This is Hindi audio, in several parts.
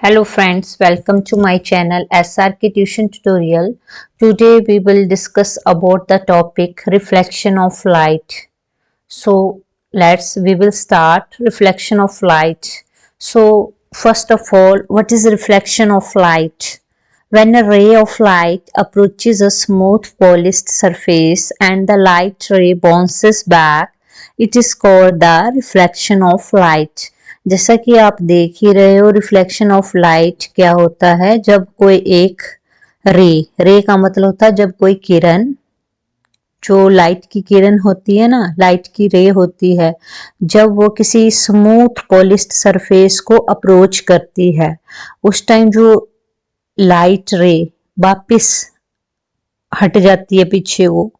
Hello friends, welcome to my channel SRK Tuition Tutorial. Today we will discuss about the topic reflection of light. So we will start reflection of light. So first of all, what is reflection of light? When a ray of light approaches a smooth polished surface and the light ray bounces back, it is called the reflection of light. जैसा कि आप देख ही रहे हो, रिफ्लेक्शन ऑफ लाइट क्या होता है? जब कोई एक रे का मतलब होता है जब कोई किरण, जो लाइट की किरण होती है ना, लाइट की रे होती है, जब वो किसी स्मूथ पॉलिश्ड सरफेस को अप्रोच करती है, उस टाइम जो लाइट रे वापिस हट जाती है पीछे, वो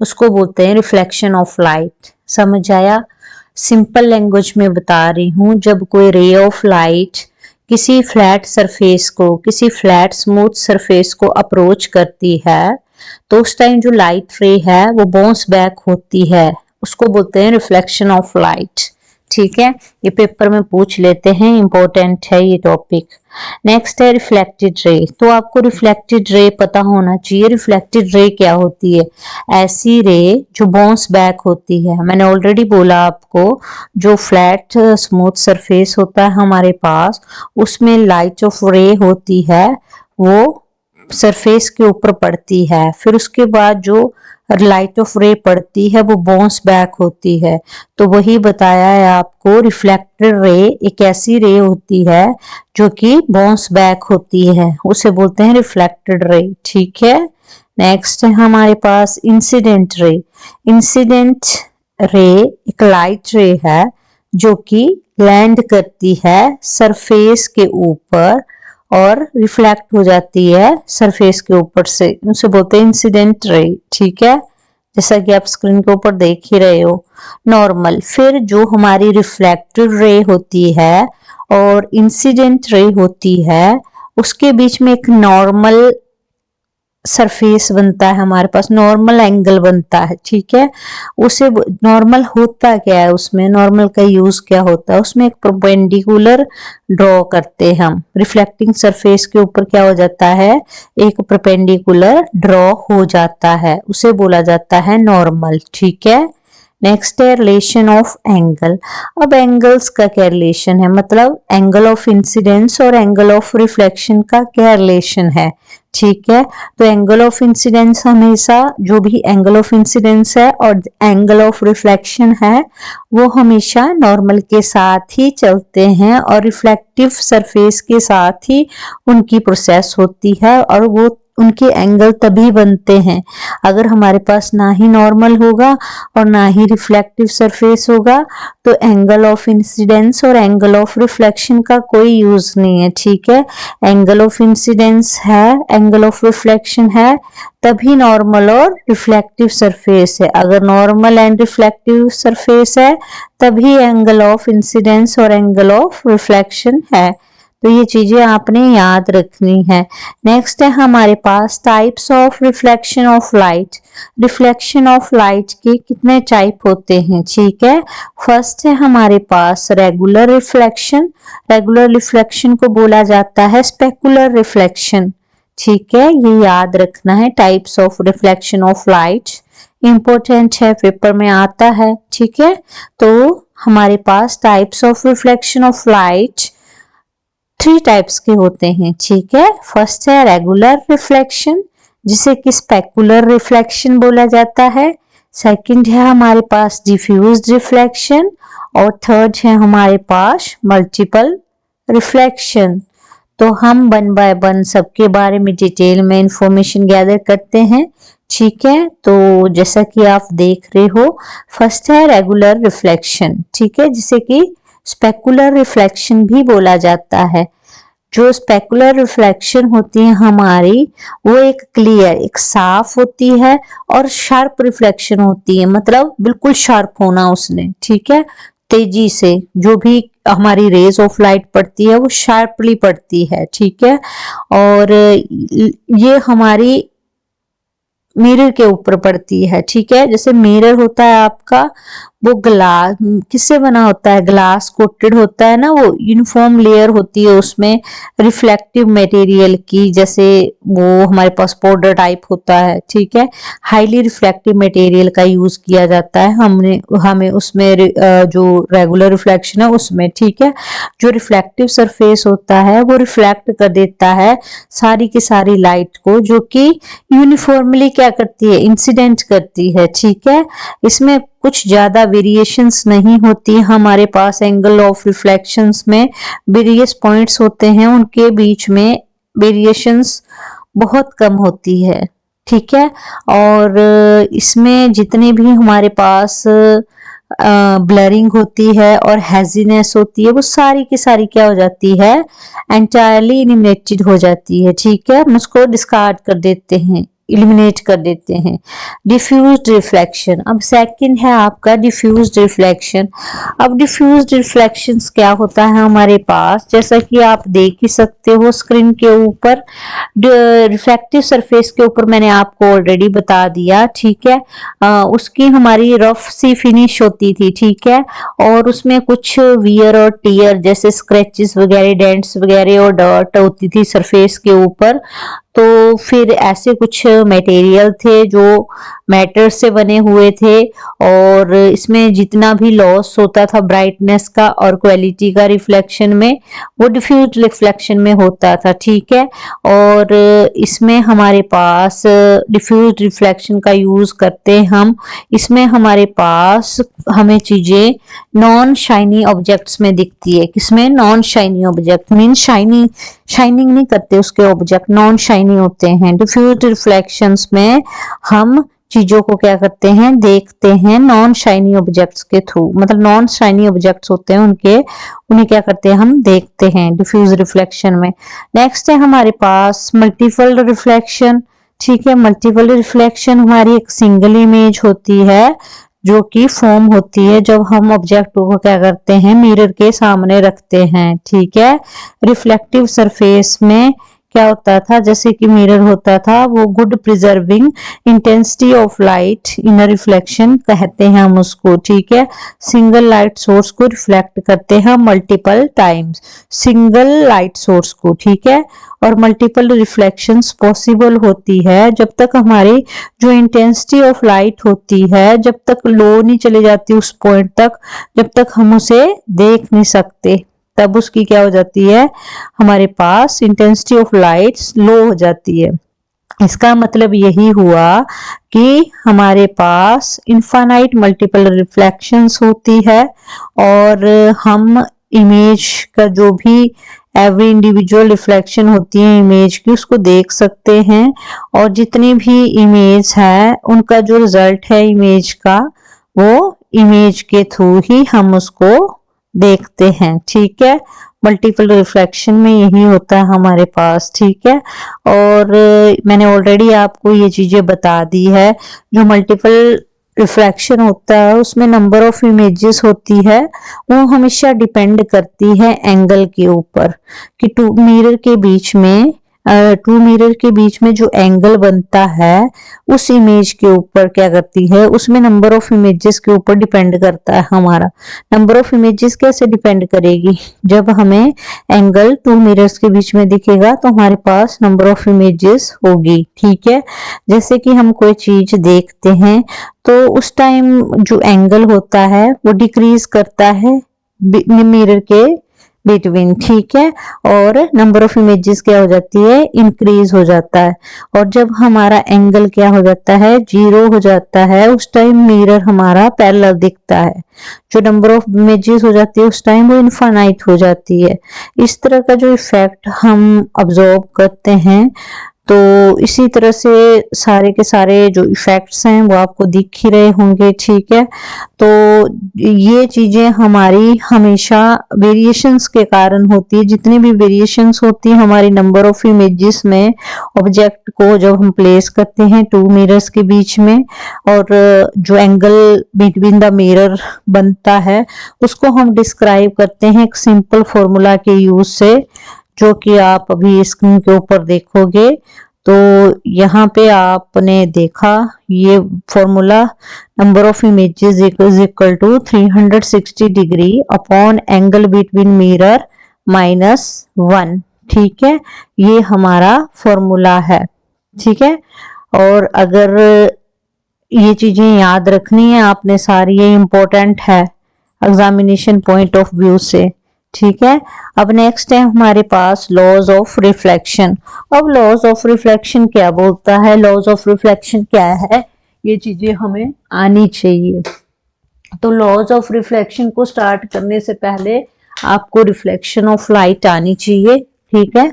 उसको बोलते हैं रिफ्लेक्शन ऑफ लाइट। समझ आया? सिंपल लैंग्वेज में बता रही हूँ। जब कोई रे ऑफ लाइट किसी फ्लैट सरफेस को, किसी फ्लैट स्मूथ सरफेस को अप्रोच करती है, तो उस टाइम जो लाइट रे है वो बाउंस बैक होती है, उसको बोलते हैं रिफ्लेक्शन ऑफ लाइट। ठीक है, ये पेपर में पूछ लेते हैं, इंपॉर्टेंट है ये टॉपिक। नेक्स्ट है रिफ्लेक्टेड रे। तो आपको रिफ्लेक्टेड रे पता होना चाहिए। रिफ्लेक्टेड रे क्या होती है? ऐसी रे जो बाउंस बैक होती है। मैंने ऑलरेडी बोला आपको, जो फ्लैट स्मूथ सरफेस होता है हमारे पास, उसमें लाइट ऑफ रे होती है, वो सरफेस के ऊपर पड़ती है, फिर उसके बाद जो लाइट ऑफ रे पड़ती है वो बाउंस बैक होती है। तो वही बताया है आपको, रिफ्लेक्टेड रे एक ऐसी रे होती है जो कि बाउंस बैक होती है, उसे बोलते हैं रिफ्लेक्टेड रे। ठीक है, नेक्स्ट है हमारे पास इंसिडेंट रे। इंसिडेंट रे एक लाइट रे है जो कि लैंड करती है सरफेस के ऊपर और रिफ्लेक्ट हो जाती है सरफेस के ऊपर से, उसे बोलते हैं इंसिडेंट रे। ठीक है, जैसा कि आप स्क्रीन के ऊपर देख ही रहे हो। नॉर्मल, फिर जो हमारी रिफ्लेक्टेड रे होती है और इंसिडेंट रे होती है, उसके बीच में एक नॉर्मल सरफेस बनता है हमारे पास, नॉर्मल एंगल बनता है। ठीक है, उसे नॉर्मल होता क्या है, उसमें नॉर्मल का यूज क्या होता है? उसमें एक परपेंडिकुलर ड्रॉ करते हैं हम। रिफ्लेक्टिंग सरफेस के ऊपर क्या हो जाता है? एक परपेंडिकुलर ड्रॉ हो जाता है, उसे बोला जाता है नॉर्मल। ठीक है, नेक्स्ट है रिलेशन ऑफ एंगल। अब एंगल्स का क्या रिलेशन है, मतलब एंगल ऑफ इंसिडेंस और एंगल ऑफ रिफ्लेक्शन का क्या रिलेशन है? ठीक है, तो एंगल ऑफ इंसिडेंस हमेशा, जो भी एंगल ऑफ इंसिडेंस है और एंगल ऑफ रिफ्लेक्शन है, वो हमेशा नॉर्मल के साथ ही चलते हैं और रिफ्लेक्टिव सरफेस के साथ ही उनकी प्रोसेस होती है, और वो उनके एंगल तभी बनते हैं अगर हमारे पास ना ही नॉर्मल होगा और ना ही रिफ्लेक्टिव सरफेस होगा, तो एंगल ऑफ इंसिडेंस और एंगल ऑफ रिफ्लेक्शन का कोई यूज नहीं है। ठीक है, एंगल ऑफ इंसिडेंस है, एंगल ऑफ रिफ्लेक्शन है, तभी नॉर्मल और रिफ्लेक्टिव सरफेस है। अगर नॉर्मल एंड रिफ्लेक्टिव सरफेस है, तभी एंगल ऑफ इंसिडेंस और एंगल ऑफ रिफ्लेक्शन है। तो ये चीजें आपने याद रखनी है। नेक्स्ट है हमारे पास types of reflection of light. Reflection of light के कितने टाइप होते हैं? ठीक है, फर्स्ट है हमारे पास रेगुलर रिफ्लेक्शन। रेगुलर रिफ्लेक्शन को बोला जाता है स्पेकुलर रिफ्लेक्शन। ठीक है, ये याद रखना है, types of reflection of light, important है, पेपर में आता है। ठीक है, तो हमारे पास types of reflection of light 3 types के होते हैं। ठीक है, फर्स्ट है रेगुलर रिफ्लेक्शन, जिसे कि स्पेकुलर रिफ्लेक्शन बोला जाता है। सेकंड है हमारे पास डिफ्यूज्ड रिफ्लेक्शन, और थर्ड है हमारे पास मल्टीपल रिफ्लेक्शन। तो हम 1 बाय 1 सबके बारे में डिटेल में इंफॉर्मेशन गैदर करते हैं। ठीक है, तो जैसा कि आप देख रहे हो, फर्स्ट है रेगुलर रिफ्लेक्शन। ठीक है, जिसे कि स्पेकुलर रिफ्लेक्शन भी बोला जाता है। जो स्पेकुलर रिफ्लेक्शन होती है हमारी, वो एक क्लियर, एक साफ होती है, और शार्प रिफ्लेक्शन होती है, मतलब बिल्कुल शार्प होना उसने। ठीक है, तेजी से जो भी हमारी रेज ऑफ लाइट पड़ती है वो शार्पली पड़ती है। ठीक है, और ये हमारी मिरर के ऊपर पड़ती है, ठीक है। जैसे मिरर होता है आपका, वो ग्लास किससे बना होता है, ग्लास कोटेड होता है ना, वो यूनिफॉर्म लेयर होती है उसमें रिफ्लेक्टिव मटेरियल की, जैसे वो हमारे पास पाउडर टाइप होता है, ठीक है। हाईली रिफ्लेक्टिव मटेरियल का यूज किया जाता है हमें उसमें जो रेगुलर रिफ्लेक्शन है उसमें, ठीक है। जो रिफ्लेक्टिव सरफेस होता है वो रिफ्लेक्ट कर देता है सारी की सारी लाइट को, जो कि यूनिफॉर्मली क्या करती है, इंसिडेंट करती है, ठीक है। इसमें कुछ ज्यादा वेरिएशंस नहीं होती हमारे पास। एंगल ऑफ रिफ्लेक्शंस में वेरियस पॉइंट्स होते हैं, उनके बीच में वेरिएशंस बहुत कम होती है, ठीक है। और इसमें जितने भी हमारे पास ब्लरिंग होती है और हैजीनेस होती है, वो सारी की सारी क्या हो जाती है, एंटायरली इलिमिनेटेड हो जाती है, ठीक है। हम उसको डिस्कार्ड कर देते हैं, इलिमिनेट कर देते हैं। डिफ्यूज्ड रिफ्लेक्शन, अब सेकंड है आपका डिफ्यूज्ड रिफ्लेक्शन। अब डिफ्यूज्ड रिफ्लेक्शन क्या होता है हमारे पास, जैसा कि आप देख ही सकते हो स्क्रीन के ऊपर, रिफ्लेक्टिव सरफेस के ऊपर मैंने आपको ऑलरेडी बता दिया, ठीक है। उसकी हमारी रफ सी फिनिश होती थी, ठीक है, और उसमें कुछ वियर और टीयर जैसे स्क्रैचेस वगैरह, डेंट्स वगैरह और डर्ट होती थी सरफेस के ऊपर। तो फिर ऐसे कुछ मटेरियल थे जो मैटर से बने हुए थे, और इसमें जितना भी लॉस होता था ब्राइटनेस का और क्वालिटी का रिफ्लेक्शन में, वो डिफ्यूज रिफ्लेक्शन में होता था, ठीक है। और इसमें हमारे पास डिफ्यूज रिफ्लेक्शन का यूज करते हम, इसमें हमारे पास हमें चीजें नॉन शाइनी ऑब्जेक्ट्स में दिखती है। किसमें, non shiny object mean shining नहीं करते उसके ऑब्जेक्ट, नॉन शाइनी होते हैं। डिफ्यूज रिफ्लेक्शंस में हम चीजों को क्या करते हैं, देखते हैं नॉन शाइनी ऑब्जेक्ट्स के थ्रू, मतलब नॉन शाइनी ऑब्जेक्ट्स होते हैं उन्हें क्या करते हैं, हम देखते हैं डिफ्यूज रिफ्लेक्शन में। नेक्स्ट है हमारे पास मल्टीपल रिफ्लेक्शन, ठीक है। मल्टीपल रिफ्लेक्शन हमारी एक सिंगल इमेज होती है जो कि फॉर्म होती है जब हम ऑब्जेक्ट को क्या करते हैं, मिरर के सामने रखते हैं, ठीक है। रिफ्लेक्टिव सरफेस में क्या होता था, जैसे कि मिरर होता था, वो good preserving intensity of light in a reflection कहते हैं हम उसको, ठीक है। सिंगल लाइट सोर्स को रिफ्लेक्ट करते हैं multiple times, single light source को, ठीक है। और मल्टीपल रिफ्लेक्शंस पॉसिबल होती है जब तक हमारी जो इंटेंसिटी ऑफ लाइट होती है, जब तक लो नहीं चली जाती उस पॉइंट तक, जब तक हम उसे देख नहीं सकते, तब उसकी क्या हो जाती है, हमारे पास इंटेंसिटी ऑफ लाइट लो हो जाती है। इसका मतलब यही हुआ कि हमारे पास इनफाइनाइट मल्टीपल रिफ्लेक्शंस होती है, और हम इमेज का जो भी एवरी इंडिविजुअल रिफ्लेक्शन होती है इमेज की, उसको देख सकते हैं, और जितनी भी इमेज है उनका जो रिजल्ट है इमेज का, वो इमेज के थ्रू ही हम उसको देखते हैं, ठीक है। मल्टीपल रिफ्लेक्शन में यही होता है हमारे पास, ठीक है। और मैंने ऑलरेडी आपको ये चीजें बता दी है। जो मल्टीपल रिफ्रैक्शन होता है उसमें नंबर ऑफ इमेजेस होती है, वो हमेशा डिपेंड करती है एंगल के ऊपर, कि टू मिरर के बीच में जो एंगल बनता है उस इमेज के ऊपर क्या करती है, उसमें नंबर ऑफ इमेजेस के ऊपर डिपेंड करता है हमारा। नंबर ऑफ इमेजेस कैसे डिपेंड करेगी, जब हमें एंगल टू मिरर्स के बीच में दिखेगा तो हमारे पास नंबर ऑफ इमेजेस होगी, ठीक है। जैसे कि हम कोई चीज देखते हैं तो उस टाइम जो एंगल होता है वो डिक्रीज करता है मिरर के बिटवीन, ठीक है, और नंबर ऑफ इमेजेस क्या हो जाती है, इंक्रीज हो जाता है। और जब हमारा एंगल क्या हो जाता है, जीरो हो जाता है, उस टाइम मिरर हमारा पैरेलल दिखता है। जो नंबर ऑफ इमेजेस हो जाती है उस टाइम वो इनफाइनाइट हो जाती है। इस तरह का जो इफेक्ट हम ऑब्जर्व करते हैं, तो इसी तरह से सारे के सारे जो इफेक्ट्स हैं वो आपको दिख ही रहे होंगे, ठीक है। तो ये चीजें हमारी हमेशा वेरिएशंस के कारण होती है। जितनी भी वेरिएशंस होती है हमारी नंबर ऑफ इमेजेस में, ऑब्जेक्ट को जब हम प्लेस करते हैं टू मिरर्स के बीच में, और जो एंगल बिटवीन द मिरर बनता है उसको हम डिस्क्राइब करते हैं एक सिंपल फॉर्मूला के यूज से, जो कि आप अभी स्क्रीन के ऊपर देखोगे। तो यहाँ पे आपने देखा ये formula, number of images is equal to 360 degree upon angle between mirror -1। ठीक है, ये हमारा फॉर्मूला है। ठीक है, और अगर ये चीजें याद रखनी है आपने सारी, ये इंपॉर्टेंट है एग्जामिनेशन पॉइंट ऑफ व्यू से। ठीक है, अब नेक्स्ट है हमारे पास लॉज ऑफ रिफ्लेक्शन। अब लॉज ऑफ रिफ्लेक्शन क्या बोलता है, लॉज ऑफ रिफ्लेक्शन क्या है, ये चीजें हमें आनी चाहिए। तो लॉज ऑफ रिफ्लेक्शन को स्टार्ट करने से पहले आपको रिफ्लेक्शन ऑफ लाइट आनी चाहिए। ठीक है,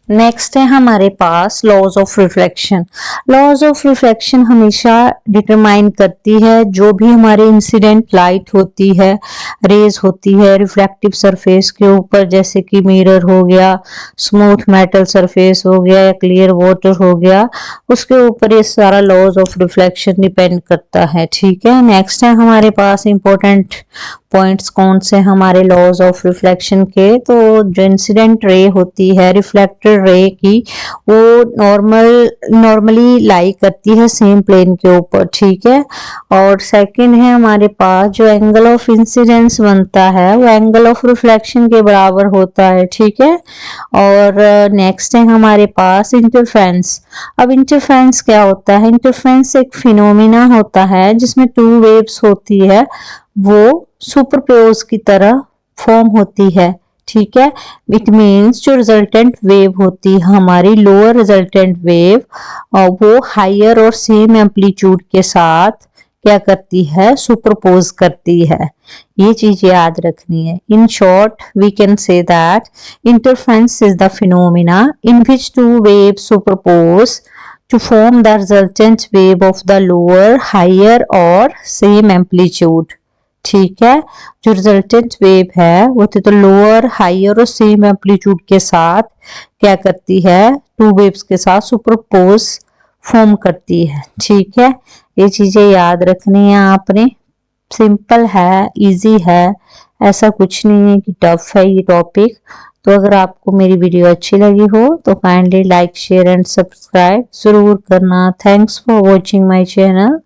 नेक्स्ट है हमारे पास laws of reflection. Laws of reflection हमेशा डिटरमाइन करती है जो भी हमारे इंसिडेंट लाइट होती है, रेज होती है रिफ्लेक्टिव सरफेस के ऊपर, जैसे कि मिरर हो गया, स्मूथ मेटल सरफेस हो गया या क्लियर वाटर हो गया, उसके ऊपर ये सारा लॉज ऑफ रिफ्लेक्शन डिपेंड करता है। ठीक है, नेक्स्ट है हमारे पास इंपॉर्टेंट पॉइंट्स कौन से हमारे लॉज ऑफ रिफ्लेक्शन के। तो जो इंसिडेंट रे होती है रिफ्लेक्टेड रे की, वो नॉर्मली लाई करती है सेम प्लेन के ऊपर। ठीक है, और सेकंड है हमारे पास जो एंगल ऑफ इंसिडेंस बनता है वो एंगल ऑफ रिफ्लेक्शन के बराबर होता है। ठीक है, और नेक्स्ट है हमारे पास इंटरफेरेंस। अब इंटरफेरेंस क्या होता है, इंटरफेरेंस एक फिनोमिना होता है जिसमें टू वेव्स होती है, वो सुपरपोज की तरह फॉर्म होती है। ठीक है, इट मीन्स जो रिजल्टेंट वेव होती है हमारी लोअर रिजल्टेंट वेव, वो हायर और सेम एम्पलीट्यूड के साथ क्या करती है, सुपरपोज करती है। ये चीज याद रखनी है। In short we can say that interference is the phenomena in which two waves superpose to form the resultant wave of the lower, higher और same amplitude। ठीक है, जो रिजल्टेंट वेव है वो तो लोअर, हायर और सेम एम्पलीट्यूड के साथ क्या करती है, टू वेव्स के साथ सुपरपोज फॉर्म करती है। ठीक है, ये चीजें याद रखनी है आपने। सिंपल है, इजी है, ऐसा कुछ नहीं है कि टफ है ये टॉपिक। तो अगर आपको मेरी वीडियो अच्छी लगी हो तो kindly like, share and subscribe जरूर करना। Thanks for watching my channel.